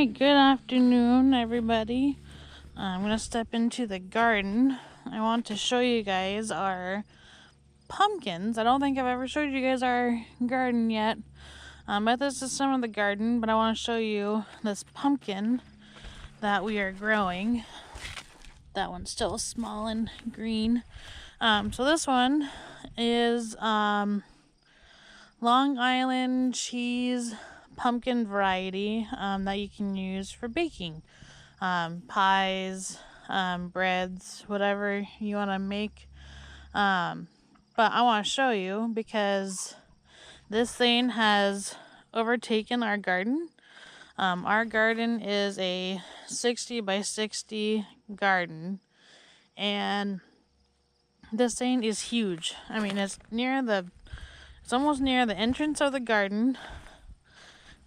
Alright, good afternoon, everybody. I'm going to step into the garden. I want to show you guys our pumpkins. I don't think I've ever showed you guys our garden yet. But this is some of the garden, but I want to show you this pumpkin that we are growing. That one's still small and green. So this one is Long Island cheese pumpkin variety that you can use for baking. Pies, breads, whatever you want to make. But I want to show you because this thing has overtaken our garden. Our garden is a 60 by 60 garden, and this thing is huge. I mean, it's almost near the entrance of the garden,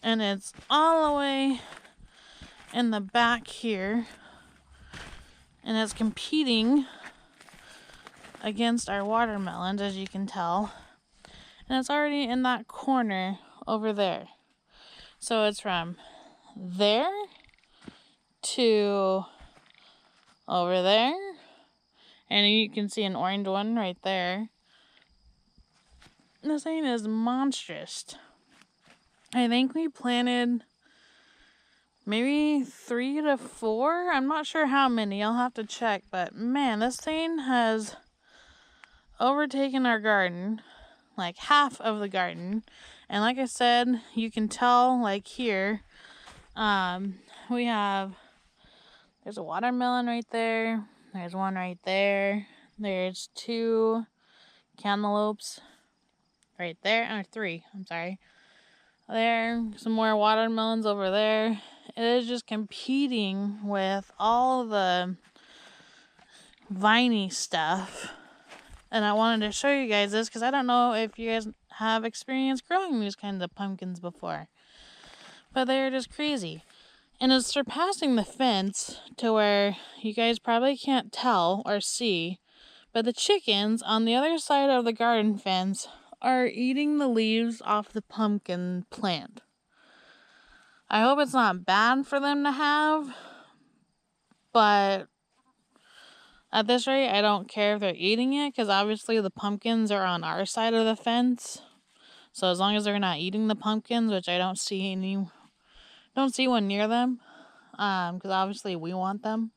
and it's all the way in the back here, and it's competing against our watermelons, as you can tell, and it's already in that corner over there. So it's from there to over there, and you can see an orange one right there. This thing is monstrous. I think we planted maybe 3 to 4. I'm not sure how many. I'll have to check. But man, this thing has overtaken our garden, like half of the garden. And like I said, you can tell, like here, there's a watermelon right there. There's one right there. There's 2 cantaloupes right there. Or 3, I'm sorry. There, some more watermelons over there. It is just competing with all the viney stuff. And I wanted to show you guys this because I don't know if you guys have experience growing these kinds of pumpkins before. But they're just crazy. And it's surpassing the fence to where you guys probably can't tell or see. But the chickens on the other side of the garden fence are eating the leaves off the pumpkin plant. I hope it's not bad for them to have, but at this rate, I don't care if they're eating it, because obviously the pumpkins are on our side of the fence. So as long as they're not eating the pumpkins, which I don't see one near them, because obviously we want them.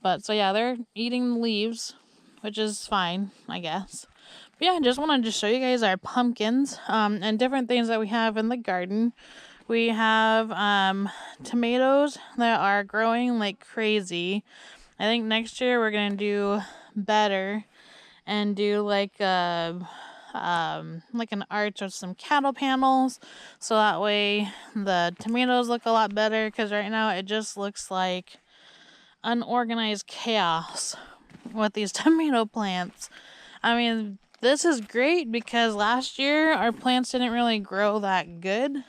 But so yeah, they're eating the leaves, which is fine, I guess. But yeah, I just wanted to show you guys our pumpkins and different things that we have in the garden. We have tomatoes that are growing like crazy. I think next year we're going to do better and do like an arch with some cattle panels. So that way the tomatoes look a lot better, because right now it just looks like unorganized chaos with these tomato plants. I mean, this is great because last year our plants didn't really grow that good.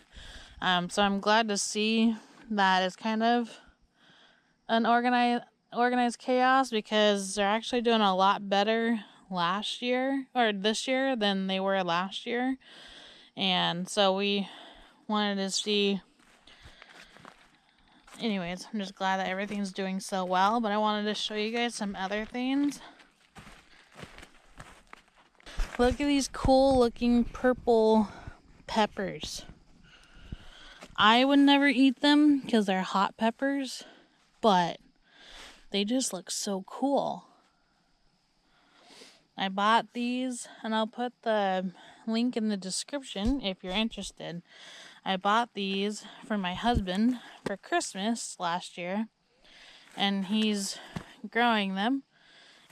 So I'm glad to see that it's kind of an organized chaos, because they're actually doing a lot better this year than they were last year. And so we wanted to see. Anyways, I'm just glad that everything's doing so well, but I wanted to show you guys some other things. Look at these cool looking purple peppers. I would never eat them because they're hot peppers, but they just look so cool. I bought these, and I'll put the link in the description if you're interested. I bought these for my husband for Christmas last year, and he's growing them.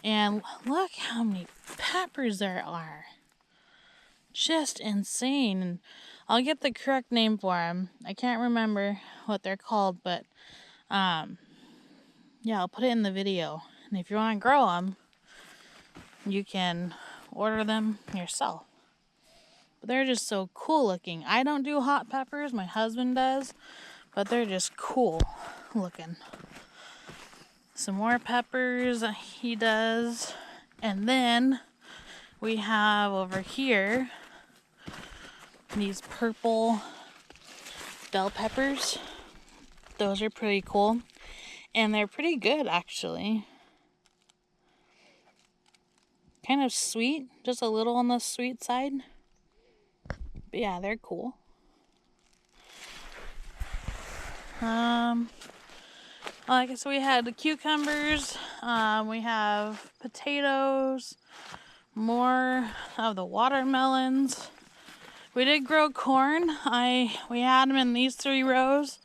And look how many peppers there are. Just insane. And I'll get the correct name for them. I can't remember what they're called, but yeah, I'll put it in the video. And if you want to grow them, you can order them yourself. But they're just so cool looking. I don't do hot peppers, my husband does, but they're just cool looking. Some more peppers he does. And then we have over here these purple bell peppers. Those are pretty cool. And they're pretty good, actually. Kind of sweet, just a little on the sweet side. But yeah, they're cool. Like I said, we had the cucumbers, we have potatoes, more of the watermelons. We did grow corn. We had them in these 3 rows.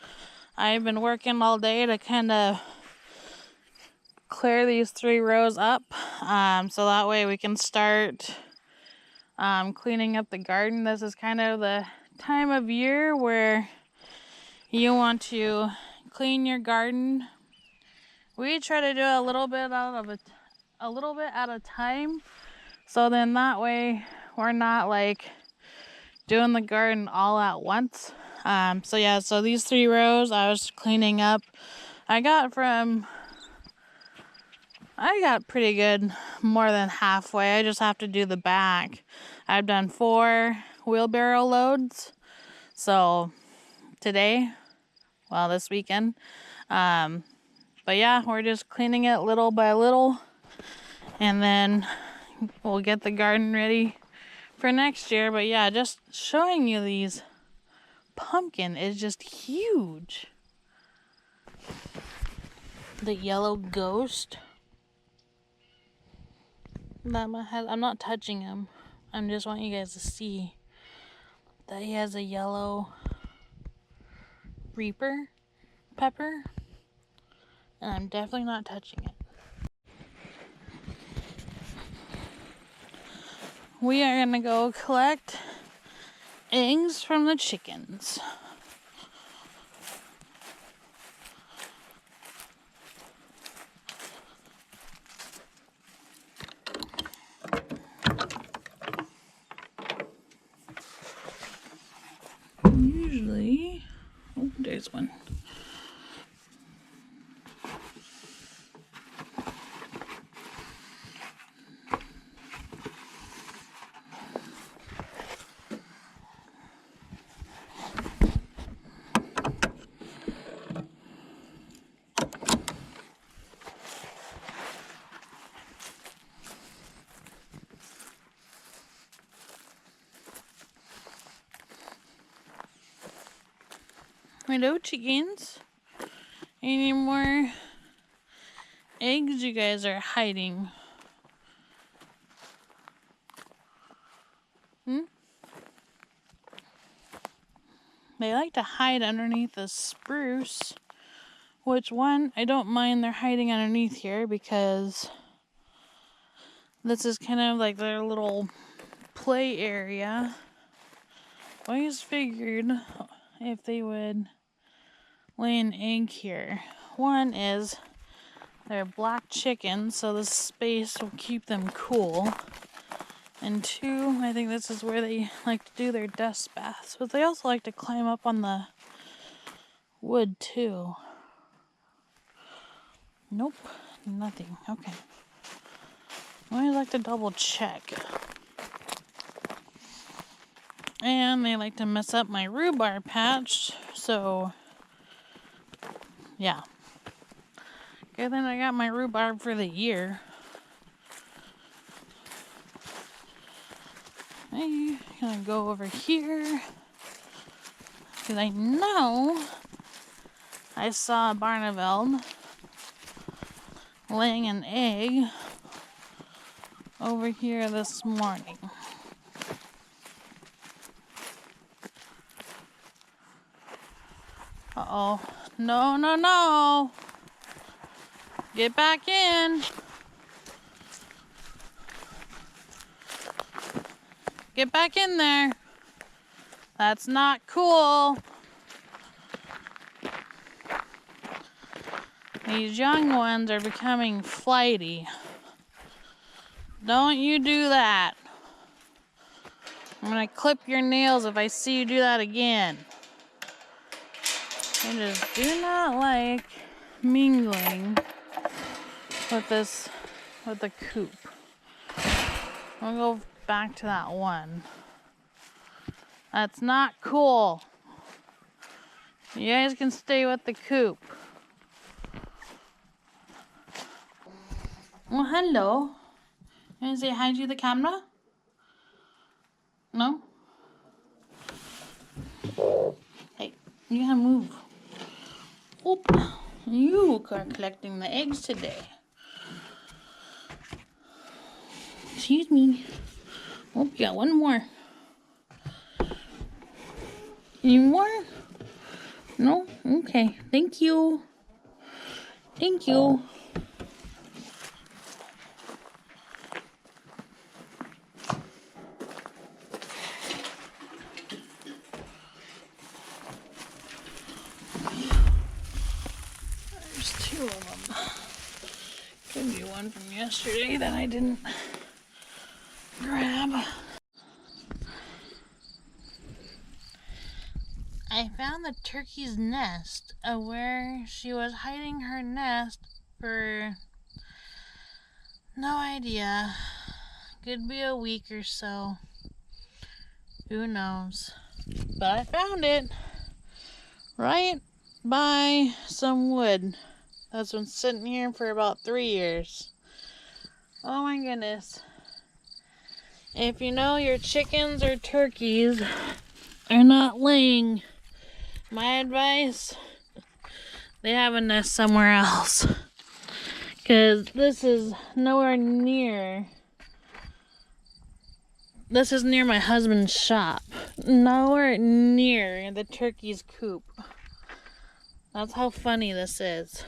I've been working all day to kind of clear these 3 rows up, so that way we can start cleaning up the garden. This is kind of the time of year where you want to clean your garden. We try to do a little bit at a time, so then that way we're not like doing the garden all at once. So yeah, so these 3 rows I was cleaning up. I got pretty good, more than halfway. I just have to do the back. I've done 4 wheelbarrow loads. So today, well, this weekend. But yeah, we're just cleaning it little by little. And then we'll get the garden ready for next year. But yeah, just showing you these pumpkin is just huge. The yellow ghost. I'm not touching him. I just want you guys to see that he has a yellow reaper pepper, and I'm definitely not touching it. We are gonna go collect eggs from the chickens. Usually, oh, there's one. Hello, chickens. Any more eggs you guys are hiding? They like to hide underneath the spruce, which one, I don't mind they're hiding underneath here because this is kind of like their little play area. I always figured if they would lay an egg here. One is they're black chickens, so this space will keep them cool. And 2, I think this is where they like to do their dust baths. But they also like to climb up on the wood too. Nope, nothing. Okay. I always like to double check. And they like to mess up my rhubarb patch, so yeah. Okay, then I got my rhubarb for the year. I'm gonna go over here because I know I saw a Barneveld laying an egg over here this morning. Uh-oh. No, no, no. Get back in. Get back in there. That's not cool. These young ones are becoming flighty. Don't you do that. I'm gonna clip your nails if I see you do that again. I just do not like mingling with the coop. I'll go back to that one. That's not cool. You guys can stay with the coop. Well, hello. You want to say hi to the camera? No? Hey, you gotta move. Oop. You are collecting the eggs today. Excuse me. Oh, you got one more. Any more? No? Okay. Thank you. Thank you. There's two of them. Could be one from yesterday that I didn't grab. I found the turkey's nest where she was hiding her nest for no idea. Could be a week or so. Who knows? But I found it right by some wood that's been sitting here for about 3 years. Oh my goodness. If you know your chickens or turkeys are not laying, my advice, they have a nest somewhere else. Because this is nowhere near. This is near my husband's shop. Nowhere near the turkey's coop. That's how funny this is.